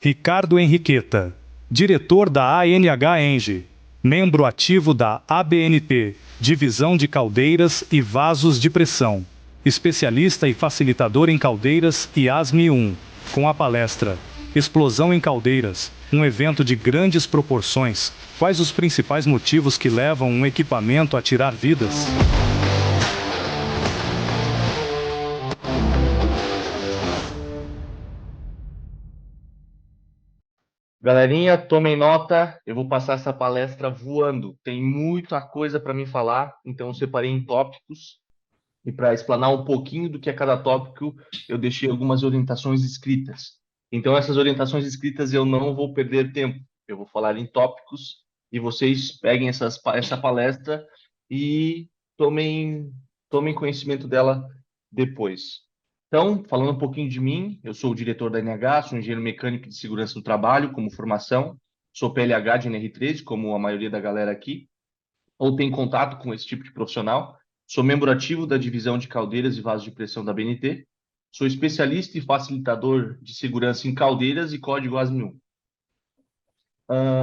Ricardo Henriqueta, diretor da ANH Enge, membro ativo da ABNT, Divisão de Caldeiras e Vasos de Pressão, especialista e facilitador em caldeiras e ASME-1, com a palestra Explosão em Caldeiras, um evento de grandes proporções. Quais os principais motivos que levam um equipamento a tirar vidas? Galerinha, tomem nota, eu vou passar essa palestra voando. Tem muita coisa para me falar, então eu separei em tópicos. E para explanar um pouquinho do que é cada tópico, eu deixei algumas orientações escritas. Então, essas orientações escritas eu não vou perder tempo. Eu vou falar em tópicos e vocês peguem essa palestra e tomem, tomem conhecimento dela depois. Então, falando um pouquinho de mim, eu sou o diretor da NH, sou engenheiro mecânico de segurança do trabalho como formação, sou PLH de NR13, como a maioria da galera aqui, ou tem contato com esse tipo de profissional. Sou membro ativo da divisão de caldeiras e vasos de pressão da BNT. Sou especialista e facilitador de segurança em caldeiras e código ASME1.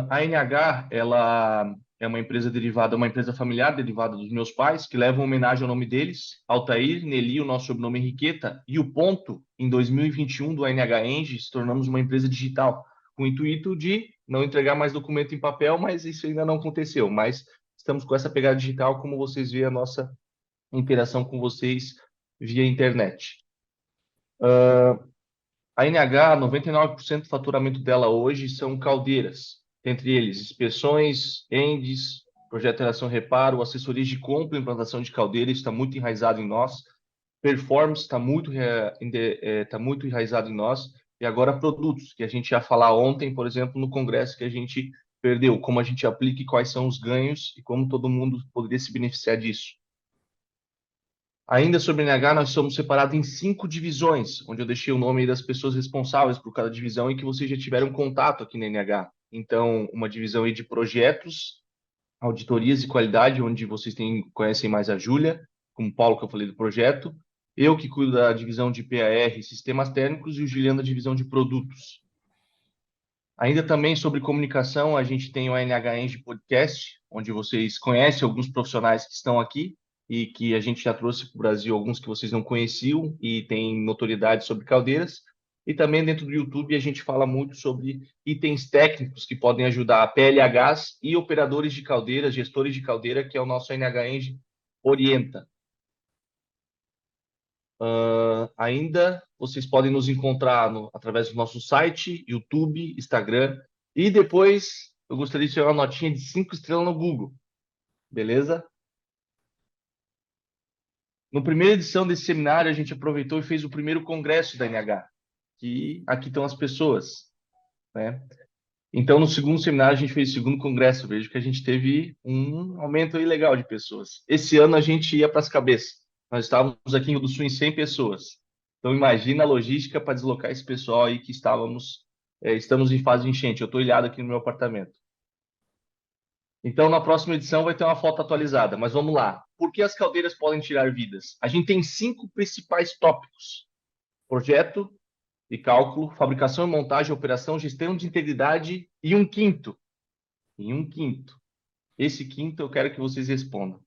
A NH, ela é uma empresa derivada, uma empresa familiar derivada dos meus pais, que leva uma homenagem ao nome deles, Altair, Nelly, o nosso sobrenome Henriqueta, e o ponto, em 2021, do ANH Eng, se tornamos uma empresa digital, com o intuito de não entregar mais documento em papel, mas isso ainda não aconteceu. Mas estamos com essa pegada digital, como vocês veem a nossa interação com vocês via internet. A NH, 99% do faturamento dela hoje são caldeiras, entre eles inspeções, ENDES, projeto de ação reparo, assessorias de compra e implantação de caldeiras, está muito enraizado em nós. Performance está muito enraizado em nós. E agora produtos, que a gente ia falar ontem, por exemplo, no congresso que a gente perdeu, como a gente aplica e quais são os ganhos e como todo mundo poderia se beneficiar disso. Ainda sobre NH, nós somos separados em 5 divisões, onde eu deixei o nome das pessoas responsáveis por cada divisão e que vocês já tiveram contato aqui na NH. Então, uma divisão aí de projetos, auditorias e qualidade, onde vocês conhecem mais a Júlia, como o Paulo que eu falei do projeto, eu que cuido da divisão de PAR, sistemas térmicos, e o Juliano da divisão de produtos. Ainda também sobre comunicação, a gente tem o ANH Eng Podcast, onde vocês conhecem alguns profissionais que estão aqui e que a gente já trouxe para o Brasil, alguns que vocês não conheciam e têm notoriedade sobre caldeiras. E também dentro do YouTube a gente fala muito sobre itens técnicos que podem ajudar a PLHs e operadores de caldeira, gestores de caldeira, que é o nosso ANH Eng Orienta. Ainda vocês podem nos encontrar através do nosso site, YouTube, Instagram. E depois eu gostaria de tirar uma notinha de 5 estrelas no Google. Beleza? Na primeira edição desse seminário, a gente aproveitou e fez o primeiro congresso da NH, que aqui estão as pessoas, né? Então, no segundo seminário, a gente fez o segundo congresso. Vejo que a gente teve um aumento aí legal de pessoas. Esse ano a gente ia para as cabeças. Nós estávamos aqui em Rio do Sul em 100 pessoas. Então, imagina a logística para deslocar esse pessoal aí que estamos em fase de enchente. Eu estou ilhado aqui no meu apartamento. Então, na próxima edição vai ter uma foto atualizada. Mas vamos lá. Por que as caldeiras podem tirar vidas? A gente tem 5 principais tópicos: projeto e cálculo, fabricação e montagem, operação, gestão de integridade e um quinto. E um quinto. Esse quinto eu quero que vocês respondam.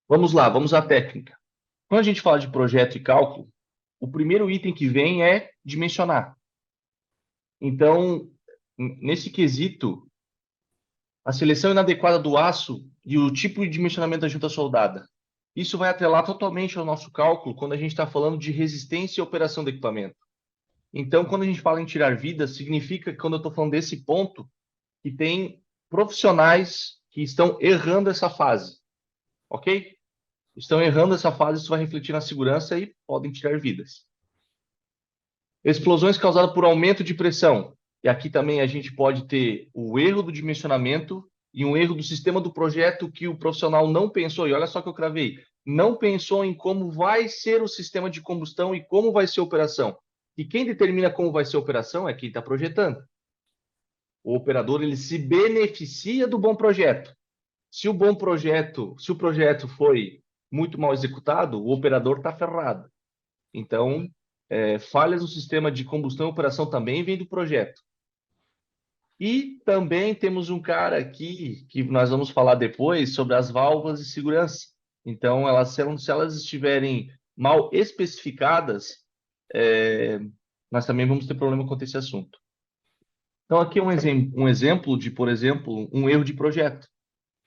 Vamos lá, vamos à técnica. Quando a gente fala de projeto e cálculo, o primeiro item que vem é dimensionar. Então, nesse quesito, a seleção inadequada do aço e o tipo de dimensionamento da junta soldada. Isso vai atrelar totalmente ao nosso cálculo quando a gente está falando de resistência e operação do equipamento. Então, quando a gente fala em tirar vidas, significa que quando eu estou falando desse ponto, que tem profissionais que estão errando essa fase, ok? Estão errando essa fase, isso vai refletir na segurança e podem tirar vidas. Explosões causadas por aumento de pressão. E aqui também a gente pode ter o erro do dimensionamento e um erro do sistema do projeto que o profissional não pensou. E olha só que eu cravei. Não pensou em como vai ser o sistema de combustão e como vai ser a operação. E quem determina como vai ser a operação é quem está projetando. O operador ele se beneficia do bom projeto. Se o projeto foi muito mal executado, o operador está ferrado. Então, falhas no sistema de combustão e operação também vem do projeto. E também temos um cara aqui que nós vamos falar depois sobre as válvulas de segurança. Então, se elas estiverem mal especificadas, nós também vamos ter problema com esse assunto. Então, aqui é um exemplo de, por exemplo, um erro de projeto.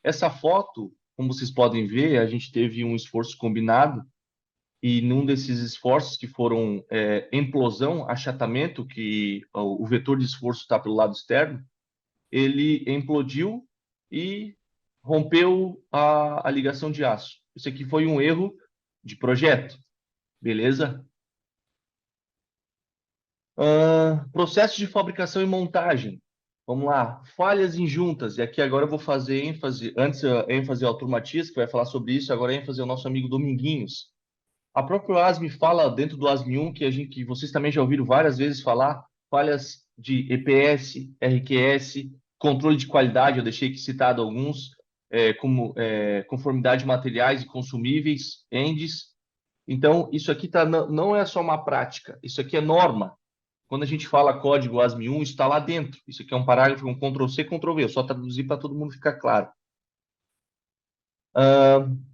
Essa foto, como vocês podem ver, a gente teve um esforço combinado e num desses esforços que foram implosão, achatamento, que o vetor de esforço está pelo lado externo, ele implodiu e rompeu a ligação de aço. Isso aqui foi um erro de projeto, beleza? Processo de fabricação e montagem. Vamos lá, falhas em juntas. E aqui agora eu vou fazer ênfase, antes ênfase ao Turma Matias, que vai falar sobre isso, agora ênfase ao nosso amigo Dominguinhos. A própria ASME fala dentro do ASME 1, que vocês também já ouviram várias vezes falar, falhas de EPS, RQS, controle de qualidade, eu deixei aqui citado alguns, como conformidade de materiais e consumíveis, ENDES. Então, isso aqui não é só uma prática, isso aqui é norma. Quando a gente fala código ASME 1, está lá dentro. Isso aqui é um parágrafo, um Ctrl+C, Ctrl+V. Eu só traduzir para todo mundo ficar claro.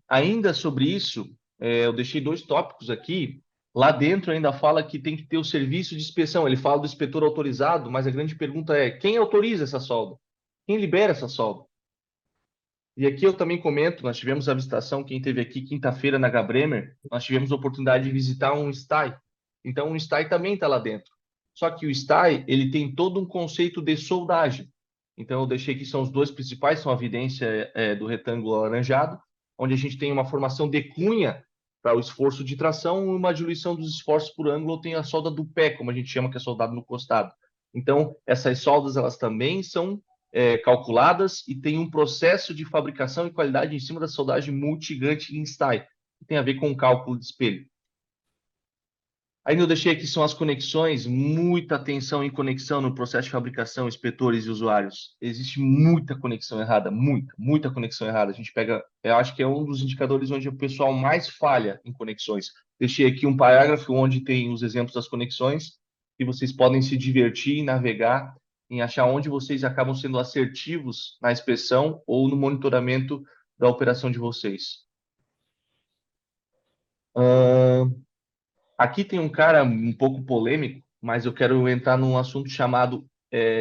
Ainda sobre isso, eu deixei 2 tópicos aqui. Lá dentro ainda fala que tem que ter o serviço de inspeção. Ele fala do inspetor autorizado, mas a grande pergunta é: quem autoriza essa solda? Quem libera essa solda? E aqui eu também comento, nós tivemos a visitação, quem esteve aqui quinta-feira na Gabremer, nós tivemos a oportunidade de visitar um STAI. Então, o STAI também está lá dentro. Só que o STAI, ele tem todo um conceito de soldagem. Então, eu deixei que são os 2 principais, são a evidência do retângulo alaranjado, onde a gente tem uma formação de cunha para o esforço de tração e uma diluição dos esforços por ângulo, tem a solda do pé, como a gente chama, que é soldado no costado. Então, essas soldas, elas também são calculadas e tem um processo de fabricação e qualidade em cima da soldagem multigigante em STAI, que tem a ver com o cálculo de espelho. Ainda eu deixei aqui são as conexões, muita atenção em conexão no processo de fabricação, inspetores e usuários. Existe muita conexão errada, muita conexão errada. A gente pega, eu acho que é um dos indicadores onde o pessoal mais falha em conexões. Deixei aqui um parágrafo onde tem os exemplos das conexões e vocês podem se divertir e navegar em achar onde vocês acabam sendo assertivos na inspeção ou no monitoramento da operação de vocês. Aqui tem um cara um pouco polêmico, mas eu quero entrar num assunto chamado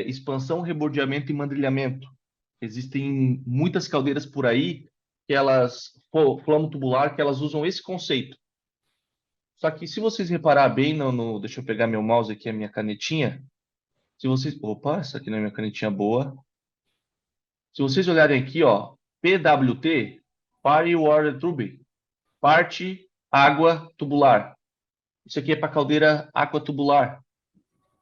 expansão, rebordeamento e mandrilhamento. Existem muitas caldeiras por aí que elas, flamo tubular, que elas usam esse conceito. Só que se vocês reparar bem deixa eu pegar meu mouse aqui, a minha canetinha. Se vocês, opa, essa aqui não é minha canetinha boa. Se vocês olharem aqui, ó, PWT, Party Water Tube, parte água tubular. Isso aqui é para caldeira água tubular.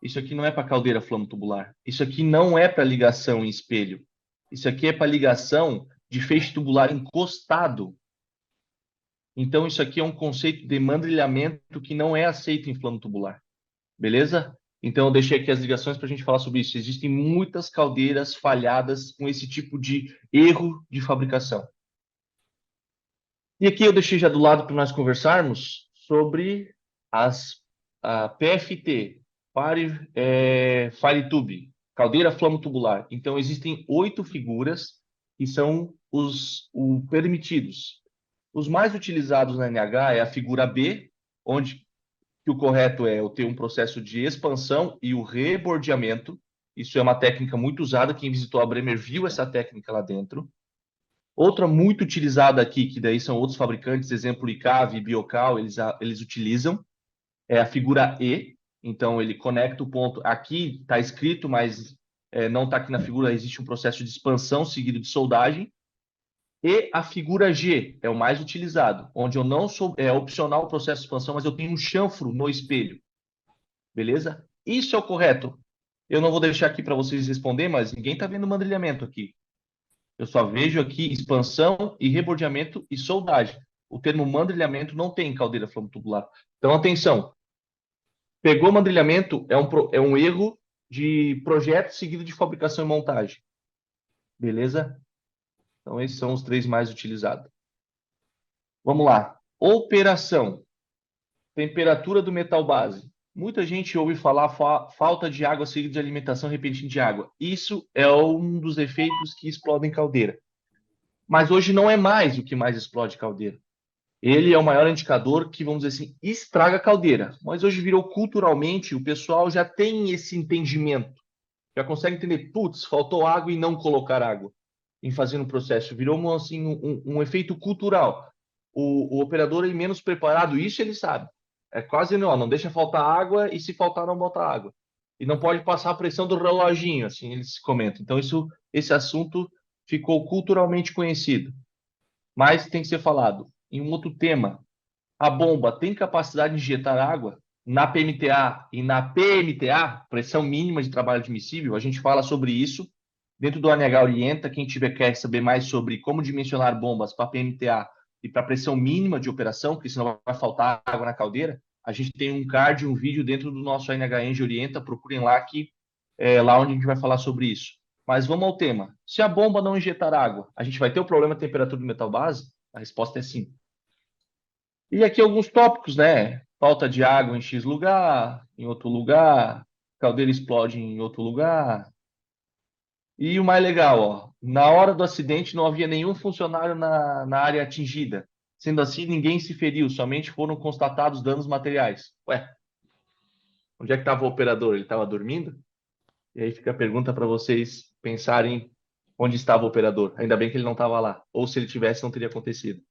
Isso aqui não é para caldeira flamo tubular. Isso aqui não é para ligação em espelho. Isso aqui é para ligação de feixe tubular encostado. Então, isso aqui é um conceito de mandrilhamento que não é aceito em flamo tubular. Beleza? Então, eu deixei aqui as ligações para a gente falar sobre isso. Existem muitas caldeiras falhadas com esse tipo de erro de fabricação. E aqui eu deixei já do lado para nós conversarmos sobre a PFT, Fire Tube, caldeira flamo tubular. Então, existem 8 figuras que são os permitidos. Os mais utilizados na NH é a figura B, onde que o correto é eu ter um processo de expansão e o rebordeamento. Isso é uma técnica muito usada. Quem visitou a Bremer viu essa técnica lá dentro. Outra muito utilizada aqui, que daí são outros fabricantes, exemplo ICAV e Biocal, eles utilizam, é a figura E. Então, ele conecta o ponto. Aqui está escrito, mas não está aqui na figura, existe um processo de expansão seguido de soldagem. E a figura G é o mais utilizado, onde eu não sou, é opcional o processo de expansão, mas eu tenho um chanfro no espelho. Beleza? Isso é o correto. Eu não vou deixar aqui para vocês responder, mas ninguém está vendo mandrilhamento aqui. Eu só vejo aqui expansão e rebordeamento e soldagem. O termo mandrilhamento não tem em caldeira flamo tubular. Então, atenção. Pegou mandrilhamento, é um erro de projeto seguido de fabricação e montagem. Beleza? Então, esses são os 3 mais utilizados. Vamos lá. Operação. Temperatura do metal base. Muita gente ouve falar falta de água seguida de alimentação repentina de água. Isso é um dos efeitos que explodem caldeira. Mas hoje não é mais o que mais explode caldeira. Ele é o maior indicador que, vamos dizer assim, estraga a caldeira. Mas hoje virou culturalmente, o pessoal já tem esse entendimento. Já consegue entender, putz, faltou água e não colocar água em fazer um processo. Virou assim, um efeito cultural. O operador é menos preparado, isso ele sabe. É quase não deixa faltar água e se faltar não bota água. E não pode passar a pressão do reloginho, assim eles comentam. Então esse assunto ficou culturalmente conhecido, mas tem que ser falado. Em um outro tema, a bomba tem capacidade de injetar água? Na PMTA e na PMTA, pressão mínima de trabalho admissível, a gente fala sobre isso. Dentro do ANH Orienta, quem tiver quer saber mais sobre como dimensionar bombas para PMTA e para pressão mínima de operação, porque senão vai faltar água na caldeira, a gente tem um card, um vídeo dentro do nosso ANH Eng Orienta, procurem lá que é lá onde a gente vai falar sobre isso. Mas vamos ao tema. Se a bomba não injetar água, a gente vai ter o problema da temperatura do metal base? A resposta é sim. E aqui alguns tópicos, né? Falta de água em X lugar, em outro lugar, caldeira explode em outro lugar. E o mais legal, ó, na hora do acidente não havia nenhum funcionário na área atingida. Sendo assim, ninguém se feriu, somente foram constatados danos materiais. Ué, onde é que estava o operador? Ele estava dormindo? E aí fica a pergunta para vocês pensarem onde estava o operador. Ainda bem que ele não estava lá. Ou se ele tivesse, não teria acontecido.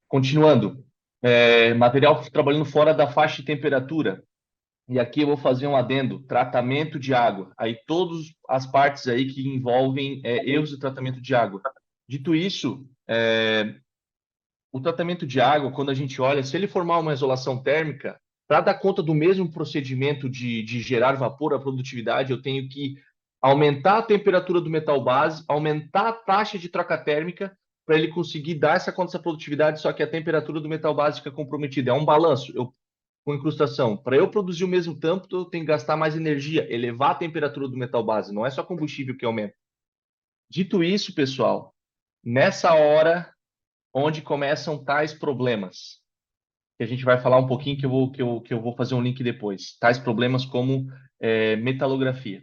Continuando, material trabalhando fora da faixa de temperatura. E aqui eu vou fazer um adendo, tratamento de água. Aí todas as partes aí que envolvem erros de tratamento de água. Dito isso, o tratamento de água, quando a gente olha, se ele formar uma isolação térmica, para dar conta do mesmo procedimento de gerar vapor, a produtividade, eu tenho que aumentar a temperatura do metal base, aumentar a taxa de troca térmica para ele conseguir dar essa conta dessa produtividade, só que a temperatura do metal base fica comprometida. É um balanço. Com incrustação, para eu produzir o mesmo tanto, eu tenho que gastar mais energia, elevar a temperatura do metal base, não é só combustível que aumenta. Dito isso, pessoal, nessa hora onde começam tais problemas, que a gente vai falar um pouquinho que eu vou fazer um link depois, tais problemas como metalografia.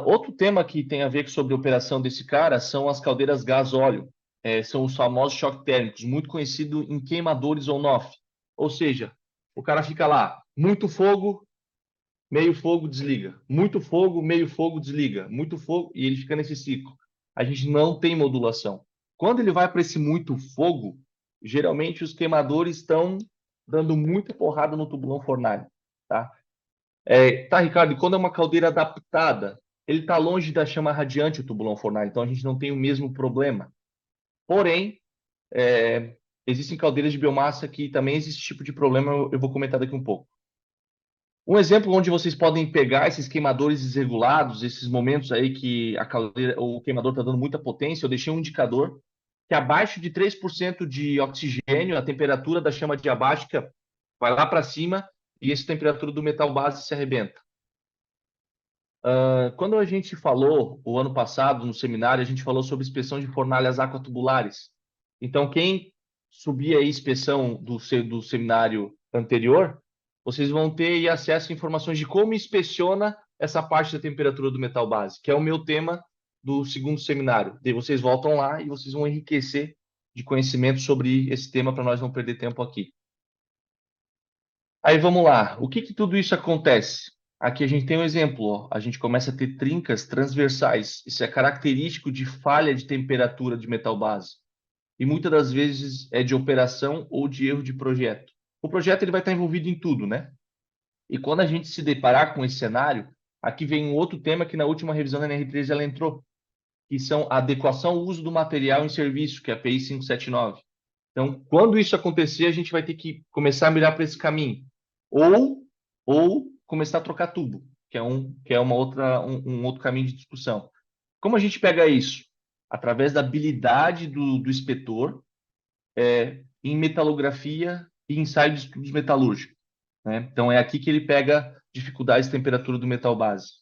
Outro tema que tem a ver sobre a operação desse cara são as caldeiras gás-óleo. São os famosos choques térmicos, muito conhecido em queimadores on-off. Ou seja, o cara fica lá, muito fogo, meio fogo, desliga. Muito fogo, meio fogo, desliga. Muito fogo, e ele fica nesse ciclo. A gente não tem modulação. Quando ele vai para esse muito fogo, geralmente os queimadores estão dando muita porrada no tubulão fornalha, tá? Tá, Ricardo, e quando é uma caldeira adaptada, ele está longe da chama radiante, o tubulão fornalha, então a gente não tem o mesmo problema. Porém, existem caldeiras de biomassa que também existe esse tipo de problema, eu vou comentar daqui um pouco. Um exemplo onde vocês podem pegar esses queimadores desregulados, esses momentos aí que a caldeira, o queimador está dando muita potência, eu deixei um indicador que abaixo de 3% de oxigênio, a temperatura da chama diabática vai lá para cima e essa temperatura do metal base se arrebenta. Quando a gente falou, o ano passado, no seminário, a gente falou sobre inspeção de fornalhas aquatubulares. Então, quem subir aí a inspeção do seminário anterior, vocês vão ter aí acesso a informações de como inspeciona essa parte da temperatura do metal base, que é o meu tema do segundo seminário. Daí vocês voltam lá e vocês vão enriquecer de conhecimento sobre esse tema para nós não perder tempo aqui. Aí vamos lá. O que tudo isso acontece? Aqui a gente tem um exemplo. Ó. A gente começa a ter trincas transversais. Isso é característico de falha de temperatura de metal base. E muitas das vezes é de operação ou de erro de projeto. O projeto ele vai estar envolvido em tudo, né? E quando a gente se deparar com esse cenário, aqui vem um outro tema que na última revisão da NR13 ela entrou, que são a adequação ao uso do material em serviço, que é a API 579. Então, quando isso acontecer, a gente vai ter que começar a mirar para esse caminho. Ou começar a trocar tubo, que é um outro caminho de discussão. Como a gente pega isso? Através da habilidade do inspetor em metalografia e ensaio de estudos metalúrgicos. Né? Então, é aqui que ele pega dificuldades de temperatura do metal base.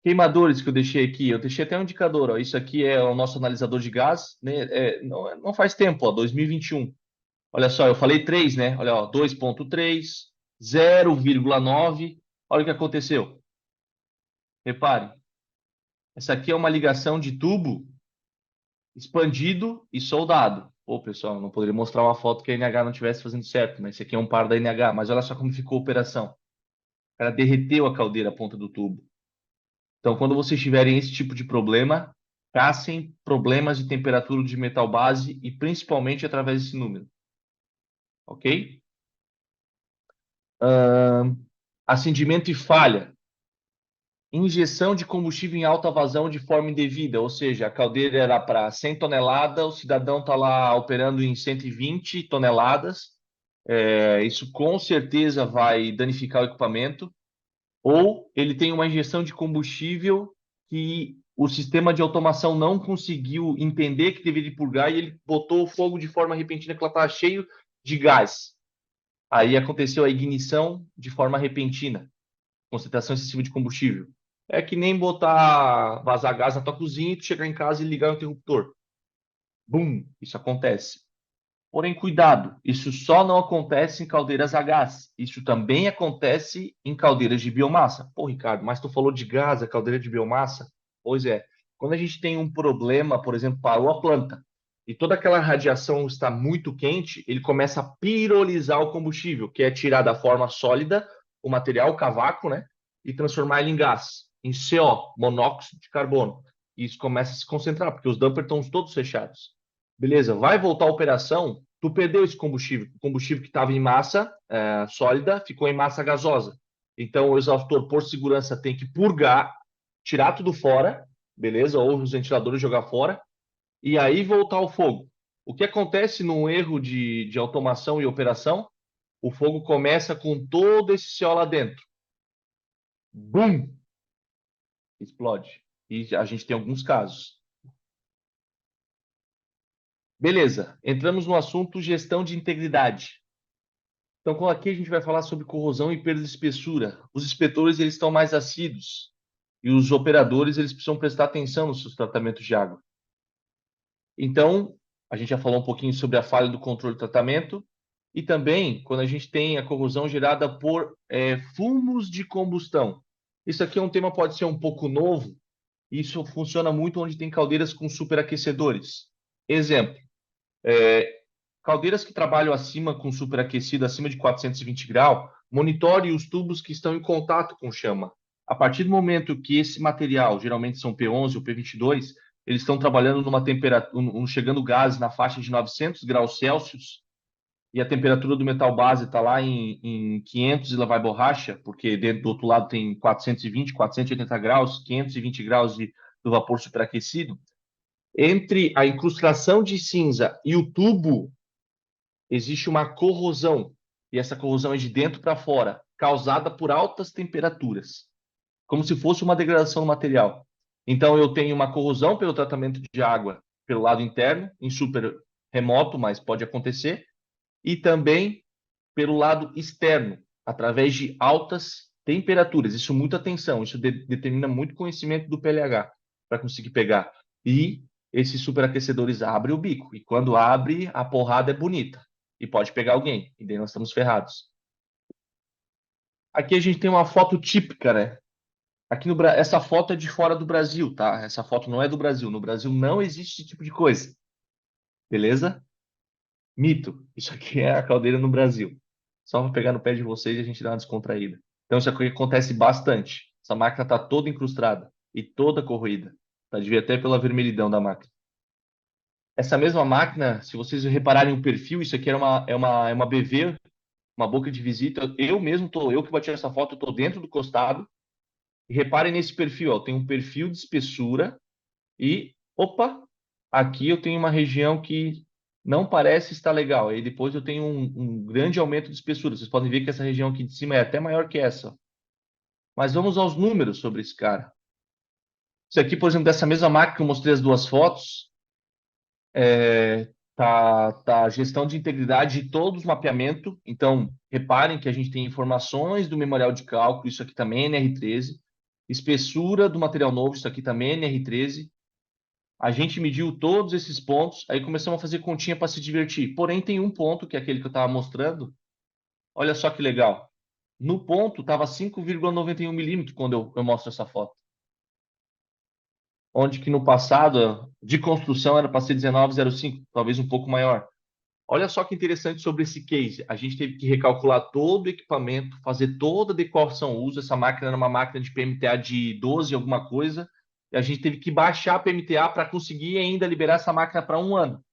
Queimadores que eu deixei aqui, eu deixei até um indicador. Ó, isso aqui é o nosso analisador de gás, né? Não faz tempo, ó, 2021. Olha só, eu falei 3, né? Olha, ó, 2,3, 0,9. Olha o que aconteceu. Repare, essa aqui é uma ligação de tubo expandido e soldado. Pô, pessoal, não poderia mostrar uma foto que a NH não estivesse fazendo certo, mas esse aqui é um par da NH. Mas olha só como ficou a operação. O cara derreteu a caldeira, a ponta do tubo. Então, quando vocês tiverem esse tipo de problema, caçem problemas de temperatura de metal base e principalmente através desse número, ok? Acendimento e falha. Injeção de combustível em alta vazão de forma indevida, ou seja, a caldeira era para 100 toneladas, o cidadão está lá operando em 120 toneladas. Isso com certeza vai danificar o equipamento. Ou ele tem uma injeção de combustível que o sistema de automação não conseguiu entender que deveria purgar e ele botou o fogo de forma repentina que ela estava cheio de gás. Aí aconteceu a ignição de forma repentina, concentração excessiva de combustível. É que nem botar vazar gás na tua cozinha e tu chegar em casa e ligar o interruptor. Bum, isso acontece. Porém, cuidado, isso só não acontece em caldeiras a gás. Isso também acontece em caldeiras de biomassa. Pô, Ricardo, mas tu falou de gás, a caldeira de biomassa? Pois é. Quando a gente tem um problema, por exemplo, parou a planta e toda aquela radiação está muito quente, ele começa a pirolizar o combustível, que é tirar da forma sólida o material, o cavaco, né? E transformar ele em gás, em CO, monóxido de carbono. E isso começa a se concentrar, porque os dampers estão todos fechados. Beleza, vai voltar a operação, tu perdeu esse combustível. O combustível que estava em massa sólida ficou em massa gasosa. Então, o exaustor, por segurança, tem que purgar, tirar tudo fora, beleza? Ou os ventiladores jogar fora, e aí voltar ao fogo. O que acontece num erro de automação e operação? O fogo começa com todo esse CO lá dentro. Bum! Explode. E a gente tem alguns casos. Beleza, entramos no assunto gestão de integridade. Então, aqui a gente vai falar sobre corrosão e perda de espessura. Os inspetores eles estão mais assíduos e os operadores eles precisam prestar atenção nos seus tratamentos de água. Então, a gente já falou um pouquinho sobre a falha do controle do tratamento e também quando a gente tem a corrosão gerada por fumos de combustão. Isso aqui é um tema pode ser um pouco novo. Isso funciona muito onde tem caldeiras com superaquecedores. Exemplo, caldeiras que trabalham acima com superaquecido, acima de 420 graus, monitore os tubos que estão em contato com chama. A partir do momento que esse material, geralmente são P11 ou P22, eles estão trabalhando numa temperatura, chegando gás na faixa de 900 graus Celsius, e a temperatura do metal base está lá em 500 e lá vai borracha, porque dentro do outro lado tem 420, 480 graus, 520 graus do vapor superaquecido. Entre a incrustação de cinza e o tubo, existe uma corrosão, e essa corrosão é de dentro para fora, causada por altas temperaturas, como se fosse uma degradação do material. Então, eu tenho uma corrosão pelo tratamento de água pelo lado interno, em super remoto, mas pode acontecer, e também pelo lado externo, através de altas temperaturas. Isso muita atenção, isso determina muito conhecimento do PLH para conseguir pegar. E esses superaquecedores abrem o bico, e quando abre, a porrada é bonita e pode pegar alguém, e daí nós estamos ferrados. Aqui a gente tem uma foto típica, né? Aqui no essa foto é de fora do Brasil, tá? Essa foto não é do Brasil. No Brasil não existe esse tipo de coisa. Beleza? Mito. Isso aqui é a caldeira no Brasil. Só para pegar no pé de vocês e a gente dar uma descontraída. Então isso aqui acontece bastante. Essa máquina está toda incrustada e toda corroída. Tá? Devia até pela vermelhidão da máquina. Essa mesma máquina, se vocês repararem o perfil, isso aqui é uma BV, uma boca de visita. Eu que bati essa foto, estou dentro do costado. E reparem nesse perfil, ó, tem um perfil de espessura e, opa, aqui eu tenho uma região que não parece estar legal. E depois eu tenho um grande aumento de espessura. Vocês podem ver que essa região aqui de cima é até maior que essa. Mas vamos aos números sobre esse cara. Isso aqui, por exemplo, dessa mesma máquina que eu mostrei as duas fotos, tá a gestão de integridade de todos os mapeamento. Então, reparem que a gente tem informações do memorial de cálculo, isso aqui também é NR13. Espessura do material novo, isso aqui também é NR13. A gente mediu todos esses pontos, aí começamos a fazer continha para se divertir. Porém, tem um ponto, que é aquele que eu estava mostrando. Olha só que legal. No ponto, estava 5,91 milímetros quando eu mostro essa foto. Onde que no passado, de construção, era para ser 19,05, talvez um pouco maior. Olha só que interessante sobre esse case. A gente teve que recalcular todo o equipamento, fazer toda a adequação ao uso. Essa máquina era uma máquina de PMTA de 12 alguma coisa. E a gente teve que baixar a PMTA para conseguir ainda liberar essa máquina para um ano.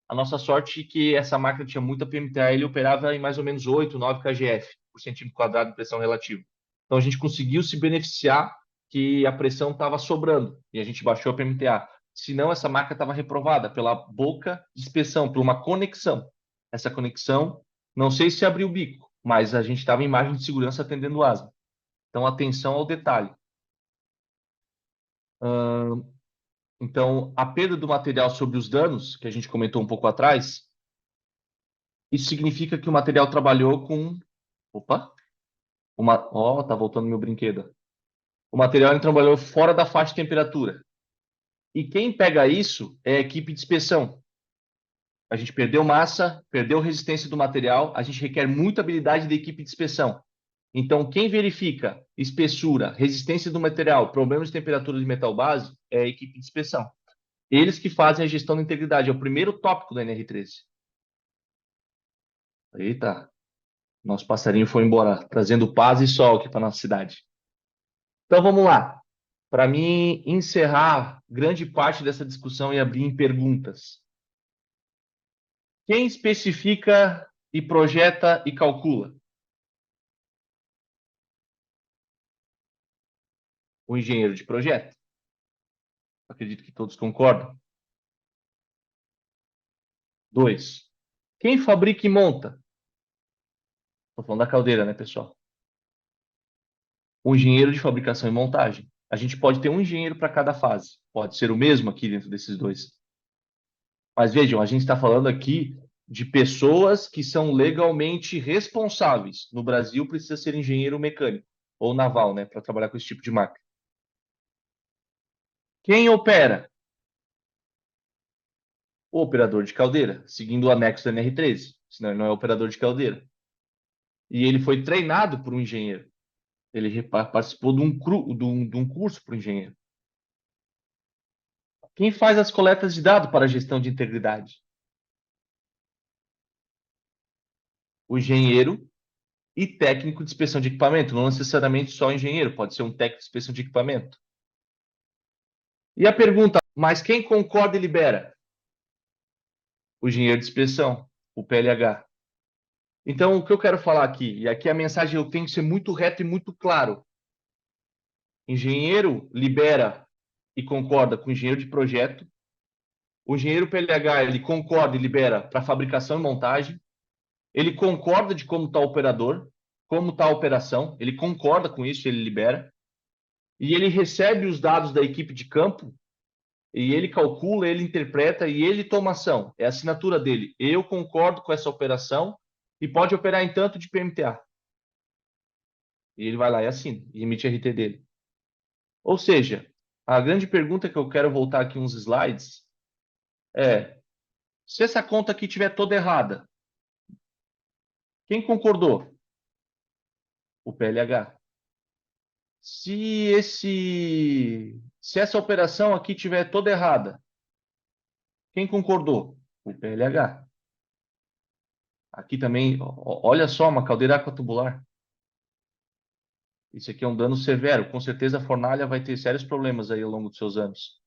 A nossa sorte é que essa máquina tinha muita PMTA, ele operava em mais ou menos 8, 9 kgf por centímetro quadrado de pressão relativa. Então a gente conseguiu se beneficiar que a pressão estava sobrando e a gente baixou a PMTA. Senão essa máquina estava reprovada pela boca de inspeção, por uma conexão. Essa conexão, não sei se abriu o bico, mas a gente estava em margem de segurança atendendo o asma. Então atenção ao detalhe. Então, a perda do material sobre os danos, que a gente comentou um pouco atrás, isso significa que o material trabalhou com. Opa! Ó, tá voltando meu brinquedo. O material ele trabalhou fora da faixa de temperatura. E quem pega isso é a equipe de inspeção. A gente perdeu massa, perdeu resistência do material, a gente requer muita habilidade da equipe de inspeção. Então, quem verifica espessura, resistência do material, problemas de temperatura de metal base, é a equipe de inspeção. Eles que fazem a gestão da integridade. É o primeiro tópico da NR13. Eita, nosso passarinho foi embora, trazendo paz e sol aqui para nossa cidade. Então vamos lá. Para mim encerrar grande parte dessa discussão e abrir em perguntas. Quem especifica e projeta e calcula? O engenheiro de projeto. Acredito que todos concordam. 2. Quem fabrica e monta? Estou falando da caldeira, né, pessoal? O engenheiro de fabricação e montagem. A gente pode ter um engenheiro para cada fase. Pode ser o mesmo aqui dentro desses dois. Mas vejam, a gente está falando aqui de pessoas que são legalmente responsáveis. No Brasil, precisa ser engenheiro mecânico ou naval, né, para trabalhar com esse tipo de máquina. Quem opera? O operador de caldeira, seguindo o anexo da NR13, senão ele não é operador de caldeira. E ele foi treinado por um engenheiro. Ele participou de um curso para o engenheiro. Quem faz as coletas de dados para a gestão de integridade? O engenheiro e técnico de inspeção de equipamento, não necessariamente só engenheiro, pode ser um técnico de inspeção de equipamento. E a pergunta, mas quem concorda e libera? O engenheiro de inspeção, o PLH. Então, o que eu quero falar aqui, e aqui a mensagem eu tenho que ser muito reto e muito claro. Engenheiro libera e concorda com o engenheiro de projeto. O engenheiro PLH, ele concorda e libera para fabricação e montagem. Ele concorda de como está o operador, como está a operação, ele concorda com isso, ele libera. E ele recebe os dados da equipe de campo, e ele calcula, ele interpreta e ele toma ação. É a assinatura dele. Eu concordo com essa operação e pode operar em tanto de PMTA. E ele vai lá e assina, e emite a RT dele. Ou seja, a grande pergunta que eu quero voltar aqui uns slides é: se essa conta aqui estiver toda errada, quem concordou? O PLH. Se essa operação aqui estiver toda errada, quem concordou? O PLH. Aqui também, olha só, uma caldeira aquatubular. Isso aqui é um dano severo. Com certeza a fornalha vai ter sérios problemas aí ao longo dos seus anos.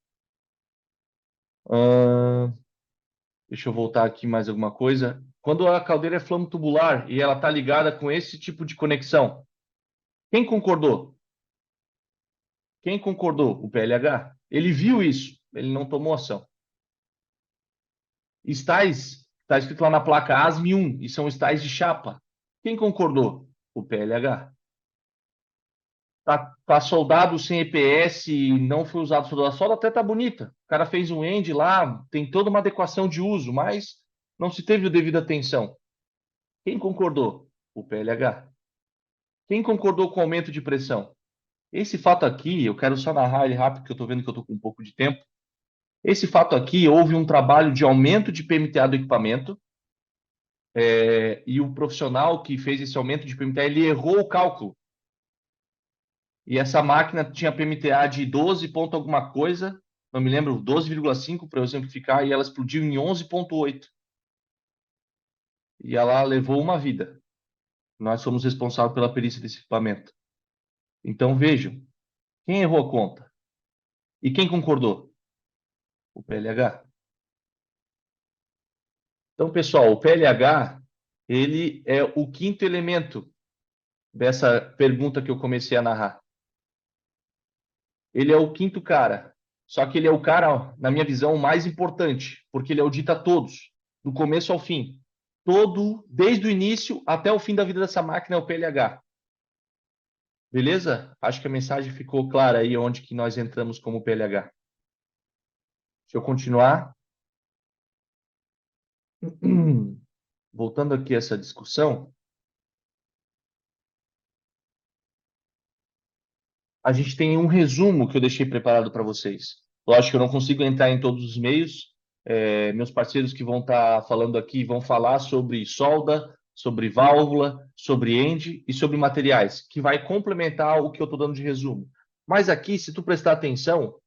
Deixa eu voltar aqui mais alguma coisa. Quando a caldeira é flamo tubular e ela está ligada com esse tipo de conexão, quem concordou? Quem concordou? O PLH. Ele viu isso, ele não tomou ação. Estais, está escrito lá na placa ASME 1, e são estais de chapa. Quem concordou? O PLH. Tá soldado sem EPS, não foi usado soldado. A solda até tá bonita. O cara fez um end lá, tem toda uma adequação de uso, mas não se teve a devida atenção. Quem concordou? O PLH. Quem concordou com o aumento de pressão? Esse fato aqui, eu quero só narrar ele rápido, porque eu estou vendo que eu estou com um pouco de tempo. Esse fato aqui, houve um trabalho de aumento de PMTA do equipamento, e o profissional que fez esse aumento de PMTA, ele errou o cálculo. E essa máquina tinha PMTA de 12 ponto alguma coisa, não me lembro, 12,5 para eu exemplificar, e ela explodiu em 11,8. E ela levou uma vida. Nós somos responsáveis pela perícia desse equipamento. Então, vejam, quem errou a conta? E quem concordou? O PLH. Então, pessoal, o PLH, ele é o quinto elemento dessa pergunta que eu comecei a narrar. Ele é o quinto cara. Só que ele é o cara, na minha visão, mais importante, porque ele audita todos, do começo ao fim. Todo, desde o início até o fim da vida dessa máquina, é o PLH. Beleza? Acho que a mensagem ficou clara aí onde que nós entramos como PLH. Deixa eu continuar. Voltando aqui a essa discussão, a gente tem um resumo que eu deixei preparado para vocês. Lógico que eu não consigo entrar em todos os meios. Meus parceiros que vão estar falando aqui vão falar sobre solda, sobre válvula, sobre end e sobre materiais, que vai complementar o que eu estou dando de resumo. Mas aqui, se tu prestar atenção,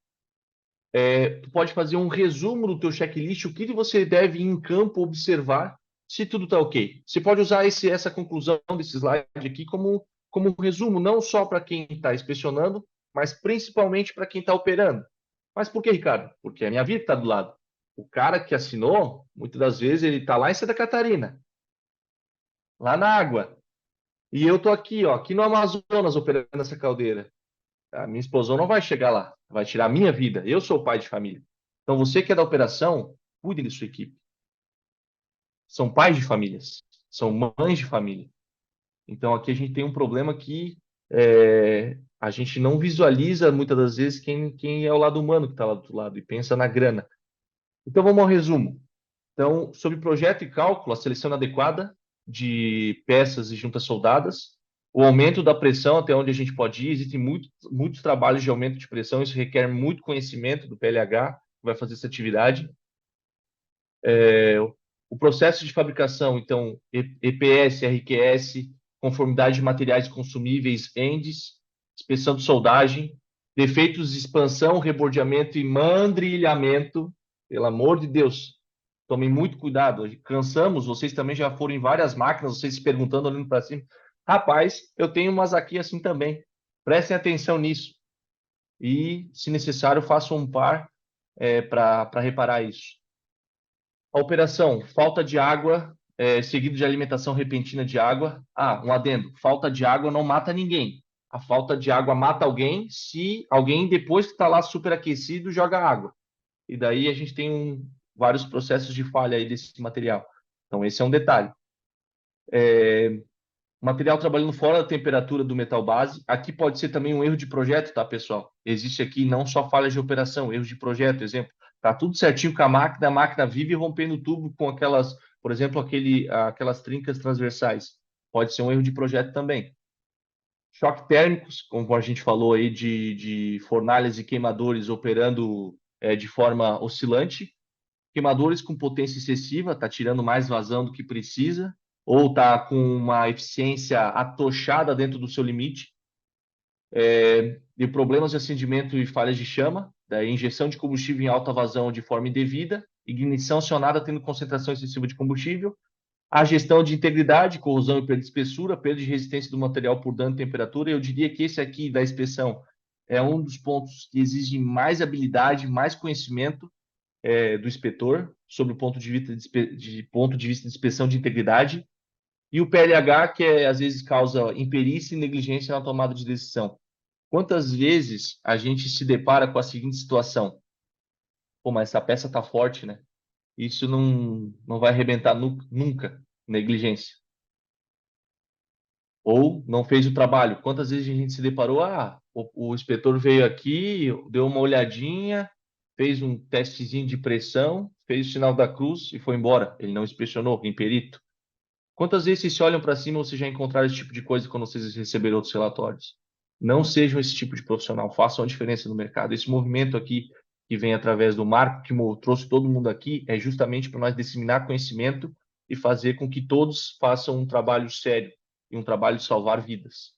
tu pode fazer um resumo do teu checklist, o que você deve ir em campo observar se tudo está ok. Você pode usar essa conclusão desse slide aqui como um resumo, não só para quem está inspecionando, mas principalmente para quem está operando. Mas por que, Ricardo? Porque a minha vida está do lado. O cara que assinou, muitas das vezes, ele está lá em Santa Catarina, lá na água. E eu estou aqui, ó, aqui no Amazonas, operando essa caldeira. A minha esposa não vai chegar lá, vai tirar a minha vida. Eu sou o pai de família. Então, você que é da operação, cuide de sua equipe. São pais de famílias, são mães de família. Então, aqui a gente tem um problema que a gente não visualiza, muitas das vezes, quem é o lado humano que está lá do outro lado e pensa na grana. Então, vamos ao resumo. Então, sobre projeto e cálculo, a seleção adequada de peças e juntas soldadas, o aumento da pressão até onde a gente pode ir, existem muitos trabalhos de aumento de pressão, isso requer muito conhecimento do PLH, que vai fazer essa atividade. O processo de fabricação, então, EPS, RQS, conformidade de materiais consumíveis, ENDES, inspeção de soldagem, defeitos de expansão, rebordeamento e mandrilhamento, pelo amor de Deus, tomem muito cuidado. Cansamos, vocês também já foram em várias máquinas, vocês se perguntando, olhando para cima. Rapaz, eu tenho umas aqui assim também. Prestem atenção nisso. E, se necessário, façam um par para reparar isso. A operação, falta de água, seguido de alimentação repentina de água. Ah, um adendo, falta de água não mata ninguém. A falta de água mata alguém se alguém, depois que está lá superaquecido, joga água. E daí a gente tem vários processos de falha aí desse material. Então, esse é um detalhe. Material trabalhando fora da temperatura do metal base. Aqui pode ser também um erro de projeto, tá, pessoal? Existe aqui não só falha de operação, erros de projeto, exemplo. Tá tudo certinho com a máquina vive rompendo o tubo com aquelas, por exemplo, aquelas trincas transversais. Pode ser um erro de projeto também. Choque térmicos, como a gente falou aí, de fornalhas e queimadores operando de forma oscilante. Queimadores com potência excessiva, está tirando mais vazão do que precisa, ou está com uma eficiência atochada dentro do seu limite. De problemas de acendimento e falhas de chama, da injeção de combustível em alta vazão de forma indevida, ignição acionada tendo concentração excessiva de combustível, a gestão de integridade, corrosão e perda de espessura, perda de resistência do material por dano e temperatura. Eu diria que esse aqui da inspeção é um dos pontos que exige mais habilidade, mais conhecimento do inspetor sobre o ponto de vista de inspeção de integridade, e o PLH, que às vezes causa imperícia e negligência na tomada de decisão. Quantas vezes a gente se depara com a seguinte situação? Pô, mas essa peça está forte, né? Isso não vai arrebentar nunca, negligência. Ou não fez o trabalho. Quantas vezes a gente se deparou? O inspetor veio aqui, deu uma olhadinha, fez um testezinho de pressão, fez o sinal da cruz e foi embora. Ele não inspecionou, imperito. Quantas vezes vocês se olham para cima, vocês já encontraram esse tipo de coisa quando vocês receberam outros relatórios? Não sejam esse tipo de profissional, façam a diferença no mercado. Esse movimento aqui que vem através do Marco, que trouxe todo mundo aqui, é justamente para nós disseminar conhecimento e fazer com que todos façam um trabalho sério e um trabalho de salvar vidas.